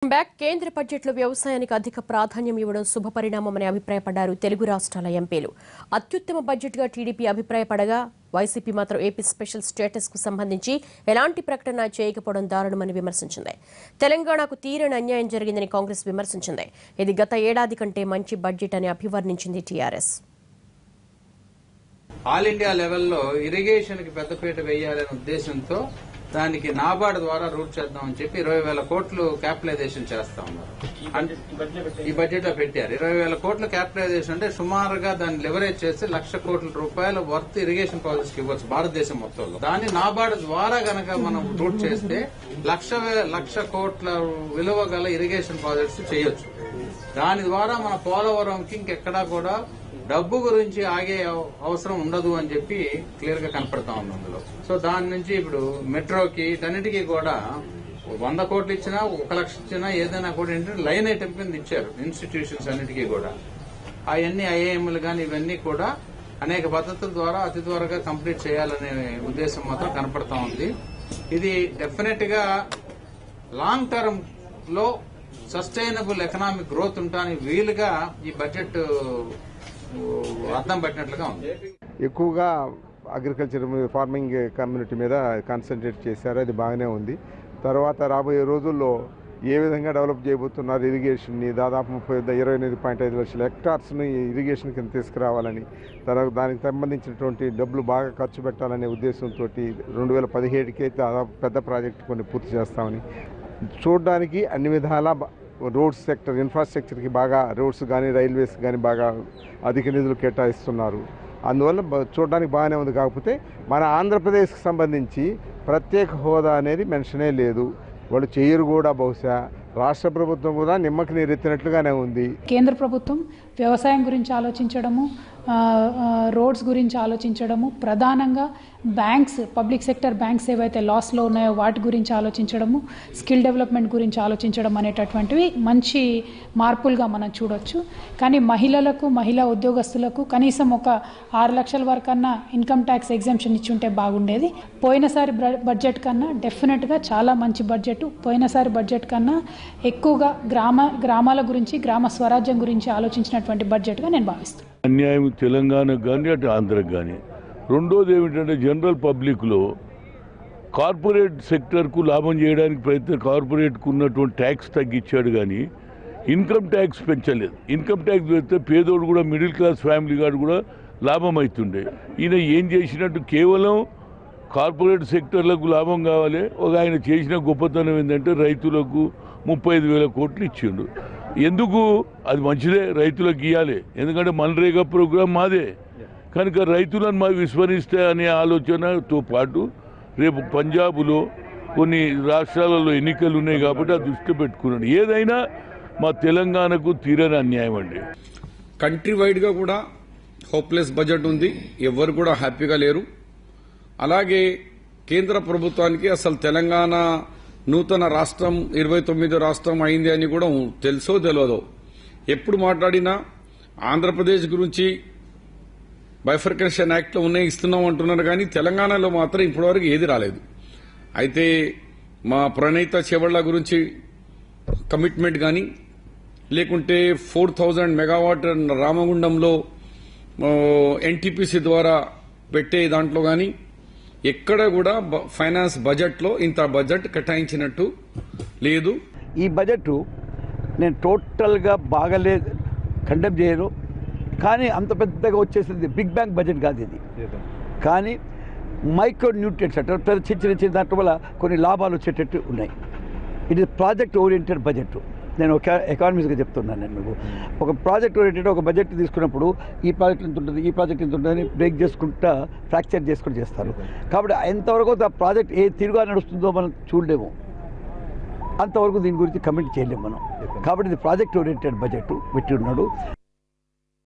Back కేంద్ర బడ్జెట్లో వ్యవసాయానికి అధిక ప్రాధాన్యం ఇవ్వడం శుభపరిణామమని అభిప్రాయపడ్డారు తెలుగు రాష్ట్రాల ఎంపీలు. అత్యుత్తమ బడ్జెట్గా టీడీపీ అభిప్రాయపడగా వైసీపీ మాత్రం ఏపీ స్పెషల్ స్టేటస్కు సంబంధించి ఎలాంటి ప్రకటన చేయకపోవడం దారుణమని విమర్శించింది. తెలంగాణకు తీరని అన్యాయం జరిగిందని కాంగ్రెస్ విమర్శించింది. ఇది గత ఏడాది కంటే మంచి బడ్జెట్ అని అభివర్ణించింది టీఆర్ఎస్. ఆల్ ఇండియా లెవెల్లో ఇరిగేషన్ కి పెద్దపీట వేయాలనే ఉద్దేశంతో దానికి నాబార్డ్ ద్వారా రూట్ చేద్దామని చెప్పి 20,000 కోట్లు క్యాపిటలైజేషన్ చేస్తా ఉన్నారు. ఈ బడ్జెట్ లో పెట్టారు 20,000 కోట్ల క్యాపిటలైజేషన్ అంటే సుమారుగా దాన్ని లెవరేజ్ చేసి 1,00,000 కోట్ల రూపాయల వర్త్ ఇరిగేషన్ ప్రాజెక్ట్స్ కి ఇవ్వచ్చు భారతదేశం మొత్తంలో. దాన్ని నాబార్డ్ ద్వారా గనక మనం రూట్ చేస్తే 1,00,000 కోట్ల విలువ గల ఇరిగేషన్ ప్రాజెక్ట్స్ చేయొచ్చు. దాని ద్వారా మన పోలవరంకి ఇంకెక్కడా కూడా డబ్బు గురించి ఆగే అవసరం ఉండదు అని చెప్పి క్లియర్ గా కనపడతా ఉంది అందులో. సో దాని నుంచి ఇప్పుడు మెట్రోకి అన్నిటికీ కూడా 100 కోట్లు ఇచ్చినా 1,00,000 ఇచ్చినా ఏదైనా కూడా ఏంటంటే లైన్ ఐటమ్ కింద ఇచ్చారు ఇన్స్టిట్యూషన్స్ అన్నిటికీ కూడా. అవన్నీ ఐఐఎంలు కానీ ఇవన్నీ కూడా అనేక పద్ధతుల ద్వారా అతి త్వరగా కంప్లీట్ చేయాలనే ఉద్దేశం మాత్రం కనపడతా ఉంది. ఇది డెఫినెట్ గా లాంగ్ టర్మ్ లో సస్టైనబుల్ ఎకనామిక్ గ్రోత్ ఉండడానికి వీలుగా ఈ బడ్జెట్ అర్థం పట్టినట్లుగా ఉంది. ఎక్కువగా అగ్రికల్చర్ ఫార్మింగ్ కమ్యూనిటీ మీద కాన్సన్ట్రేట్ చేశారు, అది బాగానే ఉంది. తర్వాత రాబోయే రోజుల్లో ఏ విధంగా డెవలప్ చేయబోతున్నారు ఇరిగేషన్ని, దాదాపు 28.5 లక్షల హెక్టార్స్ని ఇరిగేషన్ కింద తీసుకురావాలని, తర్వాత దానికి సంబంధించినటువంటి డబ్బులు బాగా ఖర్చు పెట్టాలనే ఉద్దేశంతో 2017కే దాదాపు పెద్ద ప్రాజెక్టు కొన్ని పూర్తి చేస్తామని చూడడానికి అన్ని విధాలా రోడ్స్ సెక్టర్ ఇన్ఫ్రాస్ట్రక్చర్కి బాగా రోడ్స్ కానీ రైల్వేస్ కానీ బాగా అధిక నిధులు కేటాయిస్తున్నారు. అందువల్ల చూడడానికి బాగానే ఉంది. కాకపోతే మన ఆంధ్రప్రదేశ్కి సంబంధించి ప్రత్యేక హోదా అనేది మెన్షనే లేదు. వాళ్ళు చేయరు కూడా. బహుశా రాష్ట్ర ప్రభుత్వం కూడా నిమ్మకి నీరెత్తినట్లుగానే ఉంది. కేంద్ర ప్రభుత్వం వ్యవసాయం గురించి ఆలోచించడము, రోడ్స్ గురించి ఆలోచించడము, ప్రధానంగా బ్యాంక్స్, పబ్లిక్ సెక్టర్ బ్యాంక్స్ ఏవైతే లాస్లో ఉన్నాయో వాటి గురించి ఆలోచించడము, స్కిల్ డెవలప్మెంట్ గురించి ఆలోచించడం అనేటటువంటివి మంచి మార్పులుగా మనం చూడొచ్చు. కానీ మహిళా ఉద్యోగస్తులకు కనీసం ఒక 6 లక్షల వరకన్నా ఇన్కమ్ ట్యాక్స్ ఎగ్జంప్షన్ ఇచ్చుంటే బాగుండేది. పోయినసారి బడ్జెట్ కన్నా డెఫినెట్గా చాలా మంచి బడ్జెట్. పోయినసారి బడ్జెట్ కన్నా ఎక్కువగా గ్రామాల గురించి, గ్రామ స్వరాజ్యం గురించి ఆలోచించినటువంటి బడ్జెట్గా నేను భావిస్తాను. అన్యాయం తెలంగాణకు కానీ అటు ఆంధ్రకు కానీ. రెండోది ఏమిటంటే జనరల్ పబ్లిక్లో కార్పొరేట్ సెక్టర్కు లాభం చేయడానికి కార్పొరేట్కు ఉన్నటువంటి ట్యాక్స్ తగ్గించాడు కానీ ఇన్కమ్ ట్యాక్స్ పెంచలేదు. ఇన్కమ్ ట్యాక్స్ పెడితే పేదోడు కూడా, మిడిల్ క్లాస్ ఫ్యామిలీ గారు కూడా లాభం అవుతుండే. ఈయన ఏం చేసినట్టు కేవలం కార్పొరేట్ సెక్టర్లకు లాభం కావాలి. ఒక ఆయన చేసిన గొప్పతనం ఏంటంటే రైతులకు 35,000 కోట్లు ఇచ్చిండు. ఎందుకు? అది మంచిదే, రైతులకు ఇవ్వాలి. ఎందుకంటే మన్రేగా ప్రోగ్రాం మాదే కనుక రైతులను మా విస్మరిస్తే అనే ఆలోచనతో పాటు రేపు పంజాబ్లో కొన్ని రాష్ట్రాలలో ఎన్నికలు ఉన్నాయి కాబట్టి ఆ దృష్టి పెట్టుకున్నాడు. ఏదైనా మా తెలంగాణకు తీరని అన్యాయం అండి. కంట్రీ వైడ్గా కూడా హోప్లెస్ బడ్జెట్ ఉంది, ఎవరు కూడా హ్యాపీగా లేరు. అలాగే కేంద్ర ప్రభుత్వానికి అసలు తెలంగాణ నూతన రాష్ట్రం 29వ రాష్ట్రం అయింది అని కూడా తెలుసో తెలియదో. ఎప్పుడు మాట్లాడినా ఆంధ్రప్రదేశ్ గురించి బైఫర్కేషన్ యాక్ట్లో ఉన్నాయి ఇస్తున్నాం అంటున్నారు కానీ తెలంగాణలో మాత్రం ఇప్పటివరకు ఏది రాలేదు. అయితే మా ప్రణీత చేవళ్ల గురించి కమిట్మెంట్ కానీ, లేకుంటే 4,000 మెగావాట్ రామగుండంలో ఎన్టీపీసీ ద్వారా పెట్టే దాంట్లో కానీ ఎక్కడ కూడా ఫైనాన్స్ బడ్జెట్లో ఇంత బడ్జెట్ కేటాయించినట్టు లేదు. ఈ బడ్జెట్ నేను టోటల్గా బాగలేదు, కండెమ్ చేయను. కానీ అంత పెద్దగా వచ్చేసింది బిగ్ బ్యాంగ్ బడ్జెట్ కాదు ఇది. కానీ మైక్రో న్యూట్రియంట్స్ అంటే చిన్న దాంట్లో వల్ల కొన్ని లాభాలు వచ్చేటట్టు ఉన్నాయి. ఇది ప్రాజెక్ట్ ఓరియంటెడ్ బడ్జెట్. నేను ఒక ఎకానమిస్ట్గా చెప్తున్నాను. నేను మీకు ఒక ప్రాజెక్ట్ ఓరియంటెడ్ ఒక బడ్జెట్ తీసుకున్నప్పుడు ఈ ప్రాజెక్ట్ ఎంత ఉంటుంది, ఈ ప్రాజెక్ట్ ఎంత ఉంటుంది అని బ్రేక్ చేసుకుంటా, ఫ్రాక్చర్ చేసుకుంటూ చేస్తారు. కాబట్టి ఎంతవరకు ఆ ప్రాజెక్ట్ ఏ తిరుగా నడుస్తుందో మనం చూడలేము, అంతవరకు దీని గురించి కమెంట్ చేయలేము మనం. కాబట్టి ఇది ప్రాజెక్ట్ ఓరియంటెడ్ బడ్జెట్ పెట్టి ఉన్నాడు.